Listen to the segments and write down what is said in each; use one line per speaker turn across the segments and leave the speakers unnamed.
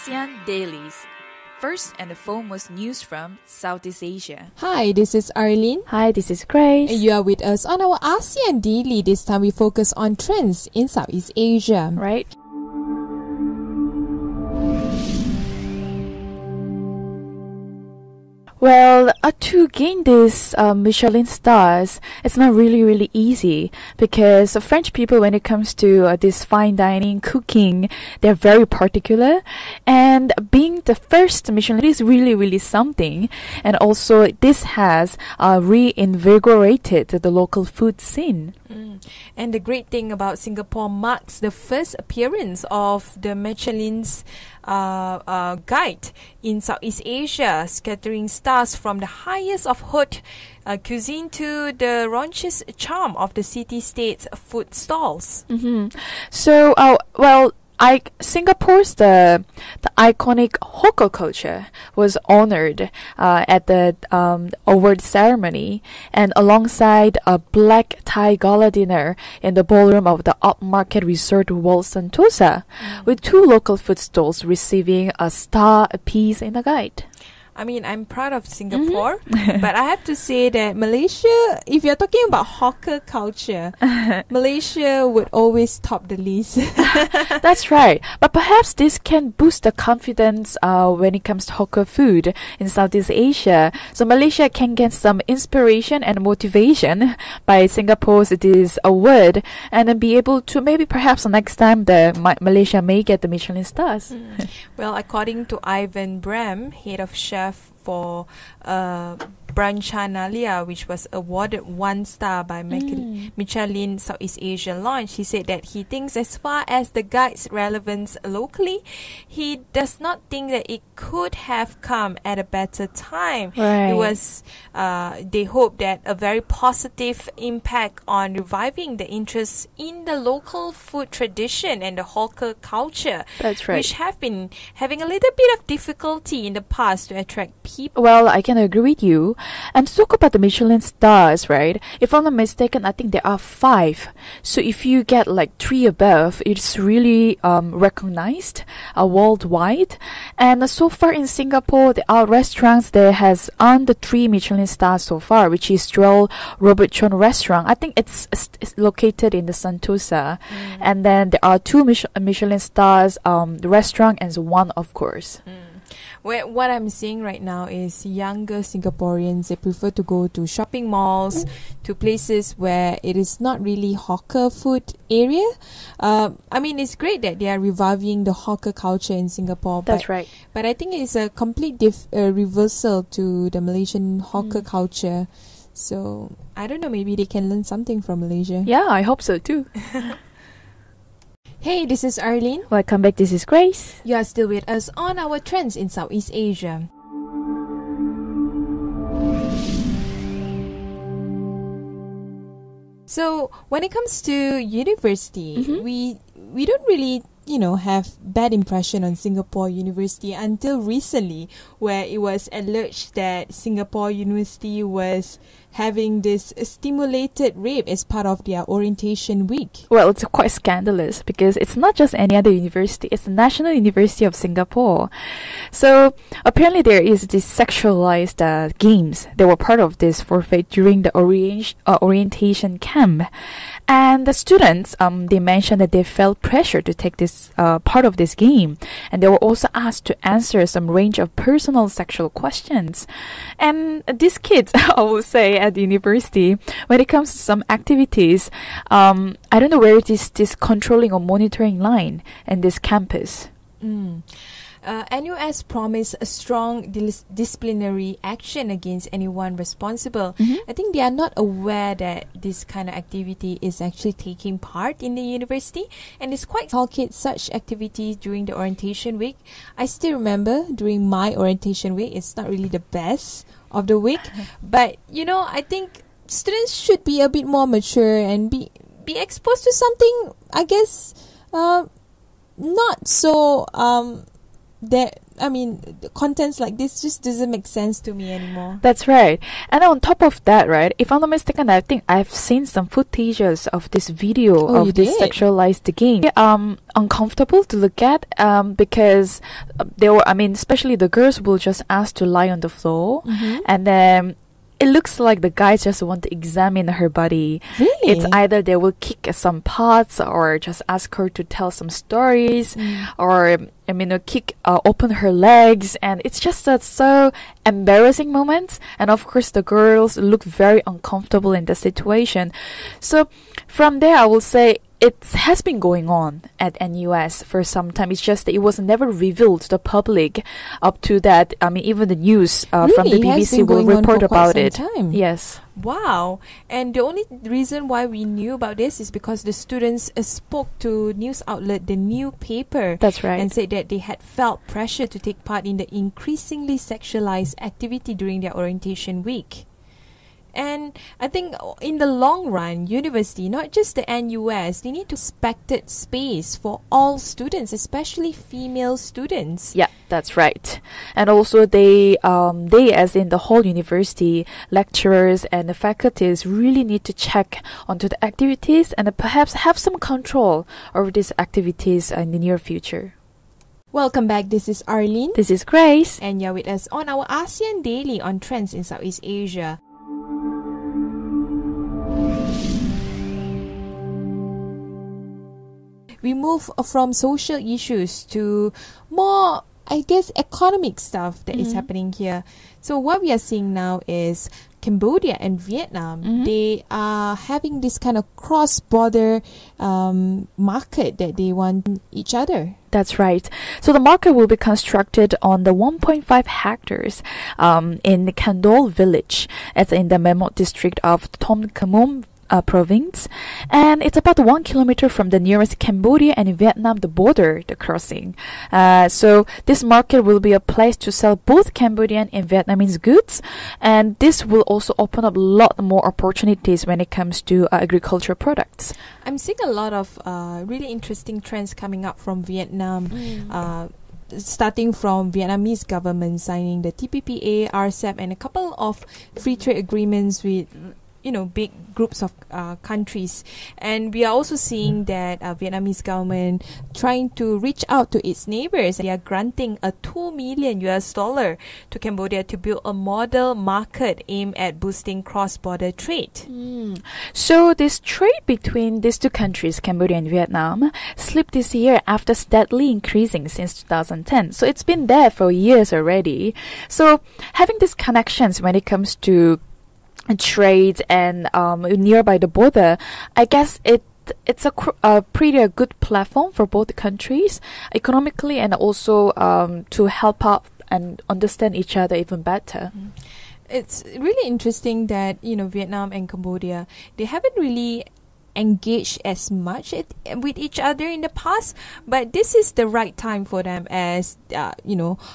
ASEAN Dailies. First and the foremost news from Southeast Asia.
Hi, this is Arlene.
Hi, this is Grace.
And you are with us on our ASEAN Daily. This time we focus on trends in Southeast Asia.
Right. Well, to gain these Michelin stars, it's not really easy because French people, when it comes to this fine dining, cooking, they're very particular. And being the first Michelin is really something. And also, this has reinvigorated the local food scene.
And the great thing about Singapore marks the first appearance of the Michelin's guide in Southeast Asia, scattering stars from the highest of haute cuisine to the raunchiest charm of the city-state's food stalls.
So, Singapore's the iconic hawker culture was honored at the award ceremony, and alongside a black tie gala dinner in the ballroom of the upmarket resort World Sentosa, with 2 local food stalls receiving a star apiece in the guide.
I mean, I'm proud of Singapore, but I have to say that Malaysia, if you're talking about hawker culture, Malaysia would always top the list.
That's right. But perhaps this can boost the confidence when it comes to hawker food in Southeast Asia. So Malaysia can get some inspiration and motivation by Singapore's this award, and then be able to maybe perhaps next time Malaysia may get the Michelin stars.
Well, according to Ivan Bram, head of chef for Branchanalia, which was awarded 1 star by Michelin Southeast Asia launch, he said that he thinks as far as the guide's relevance locally, he does not think that it could have come at a better time.
Right.
It was, they hope that a very positive impact on reviving the interest in the local food tradition and the hawker culture.
That's right.
Which have been having a little bit of difficulty in the past to attract people.
Well, I can agree with you. And to talk about the Michelin stars, right? If I'm not mistaken, I think there are 5. So if you get like 3 above, it's really recognized worldwide. And so far in Singapore, there are restaurants that has earned the 3 Michelin stars so far, which is Joel Robert Chon Restaurant. I think it's located in the Sentosa. And then there are 2 Michelin stars, the restaurant, and 1, of course.
What I'm seeing right now is younger Singaporeans, they prefer to go to shopping malls, to places where it is not really hawker food area. I mean, it's great that they are reviving the hawker culture in Singapore.
That's right.
But I think it's a complete reversal to the Malaysian hawker culture. So, I don't know, maybe they can learn something from Malaysia.
Yeah, I hope so too.
Hey, this is Arlene.
Welcome back, this is Grace.
You are still with us on our trends in Southeast Asia. So, when it comes to university, we don't really, have bad impression on Singapore University until recently, where it was alleged that Singapore University was having this stimulated rape as part of their orientation week.
Well, it's quite scandalous because it's not just any other university, it's the National University of Singapore. So apparently there is this sexualized games. They were part of this forfeit during the orientation camp. And the students, they mentioned that they felt pressure to take this part of this game. And they were also asked to answer some range of personal sexual questions. And these kids, I will say, at the university, when it comes to some activities, I don't know where it is this controlling or monitoring line in this campus.
NUS promised a strong disciplinary action against anyone responsible. I think they are not aware that this kind of activity is actually taking part in the university, and it's quite inculcate such activities during the orientation week. I still remember during my orientation week, it's not really the best of the week, but I think students should be a bit more mature and be exposed to something, I guess, not so contents like this just doesn't make sense to me anymore.
That's right. And on top of that, right, if I'm not mistaken, I think I've seen some footages of this video of this sexualized game. Uncomfortable to look at because they were, especially the girls will just ask to lie on the floor, and then it looks like the guys just want to examine her body.
Really?
It's either they will kick some parts or just ask her to tell some stories or, open her legs. And it's just a so embarrassing moment. And of course, the girls look very uncomfortable in the situation. So from there, I will say it has been going on at NUS for some time. It's just that it was never revealed to the public up to that. Even the news from the BBC will report about it. Yes.
Wow. And the only reason why we knew about this is because the students spoke to news outlet, the New Paper.
That's right.
And said that they had felt pressure to take part in the increasingly sexualized activity during their orientation week. And I think in the long run, university, not just the NUS, they need to respect space for all students, especially female students.
Yeah, that's right. And also they as in the whole university, lecturers and the faculties really need to check onto the activities and perhaps have some control over these activities in the near future.
Welcome back. This is Arlene.
This is Grace.
And you're with us on our ASEAN Daily on Trends in Southeast Asia. We move from social issues to more, economic stuff that is happening here. So what we are seeing now is Cambodia and Vietnam. They are having this kind of cross-border market that they want each other.
That's right. So the market will be constructed on the 1.5 hectares in the Kandol village. It's in the Memot district of Tom Kamum province, and it's about 1 kilometer from the nearest Cambodia and Vietnam, the border, the crossing. So this market will be a place to sell both Cambodian and Vietnamese goods, and this will also open up a lot more opportunities when it comes to agricultural products.
I'm seeing a lot of really interesting trends coming up from Vietnam. Starting from Vietnamese government signing the TPPA, RCEP, and a couple of free trade agreements with big groups of countries. And we are also seeing that Vietnamese government trying to reach out to its neighbors. They are granting a $2 million to Cambodia to build a model market aimed at boosting cross-border trade.
So this trade between these two countries, Cambodia and Vietnam, slipped this year after steadily increasing since 2010. So it's been there for years already. So having these connections when it comes to trade and nearby the border, I guess it's a pretty good platform for both countries economically and also to help out and understand each other even better.
It's really interesting that Vietnam and Cambodia, they haven't really engaged as much with each other in the past, but this is the right time for them as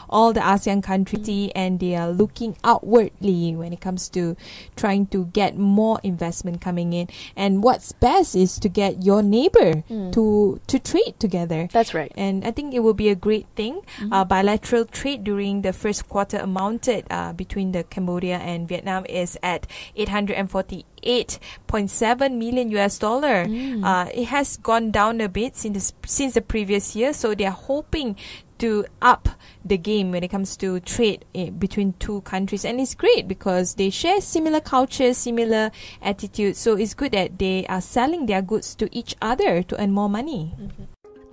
all the ASEAN countries, and they are looking outwardly when it comes to trying to get more investment coming in. And what's best is to get your neighbor to trade together.
That's right.
And I think it will be a great thing. Bilateral trade during the first quarter amounted between the Cambodia and Vietnam is at $848.7 million. It has gone down a bit since the previous year, so they are hoping to up the game when it comes to trade between two countries. And it's great because they share similar cultures, similar attitudes, so it's good that they are selling their goods to each other to earn more money.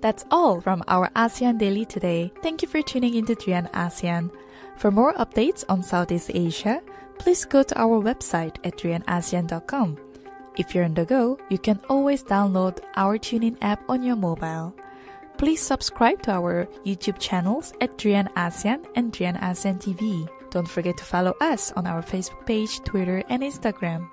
That's all from our ASEAN Daily today. Thank you for tuning into Trian ASEAN. For more updates on Southeast Asia, please go to our website at trianasian.com. If you're on the go, you can always download our TuneIn app on your mobile. Please subscribe to our YouTube channels at Trian ASEAN and Trian ASEAN TV. Don't forget to follow us on our Facebook page, Twitter, and Instagram.